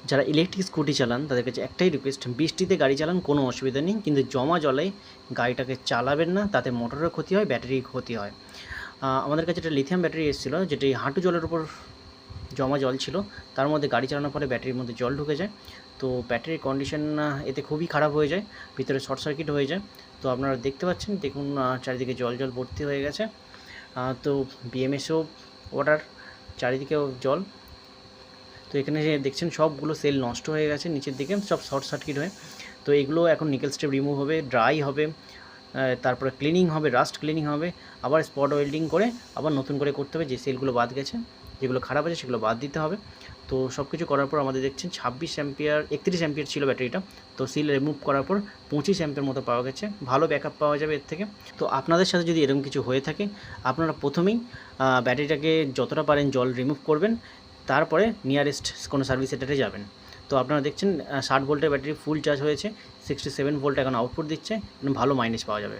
যারা electric scooty চালান তাদের কাছে একটাই রিকোয়েস্ট, বৃষ্টিতে গাড়ি চালান কোনো অসুবিধা নেই, কিন্তু জমা জলে গাড়িটাকে চালাবেন না, তাতে মোটরের ক্ষতি হয়, ব্যাটারির ক্ষতি হয়। আমাদের কাছে একটা লিথিয়াম ব্যাটারি এসেছিলো, যেটি হাঁটু জলের উপর জমা জল ছিল, তার মধ্যে গাড়ি চালানোর ফলে ব্যাটারির মধ্যে জল ঢুকে যায়। তো ব্যাটারির কন্ডিশন এতে খুবই খারাপ হয়ে যায়, ভিতরে শর্ট সার্কিট হয়ে যায়। তো আপনারা দেখতে পাচ্ছেন, দেখুন চারিদিকে জল জল ভর্তি হয়ে গেছে। তো বিএমএসও অর্ডার, চারিদিকেও জল। তো এখানে যে দেখছেন সবগুলো সেল নষ্ট হয়ে গেছে, নিচের দিকে সব শর্ট সার্কিট হয়ে। তো এগুলো এখন নিকেল স্ট্রিপ রিমুভ হবে, ড্রাই হবে, তারপরে ক্লিনিং হবে, রাস্ট ক্লিনিং হবে, আবার স্পট ওয়েল্ডিং করে আবার নতুন করে করতে হবে। যে সেলগুলো বাদ গেছে, যেগুলো খারাপ আছে সেগুলো বাদ দিতে হবে। তো সব কিছু করার পর আমাদের দেখছেন 26 অ্যাম্পিয়ার 31 অ্যাম্পিয়ার ছিল ব্যাটারিটা, তো সিল রিমুভ করার পর 25 অ্যাম্পিয়ার মতো পাওয়া গেছে। ভালো ব্যাকআপ পাওয়া যাবে এর থেকে। তো আপনাদের সাথে যদি এরকম কিছু হয়ে থাকে, আপনারা প্রথমেই ব্যাটারিটাকে যতটা পারেন জল রিমুভ করবেন, তারপরে নিয়ারেস্ট কোনো সার্ভিস সেন্টারে যাবেন। তো আপনারা দেখছেন 60 ভোল্টের ব্যাটারি ফুল চার্জ হয়েছে, 67 ভোল্ট এখন আউটপুট দিচ্ছে, ভালো মাইলেজ পাওয়া যাবে।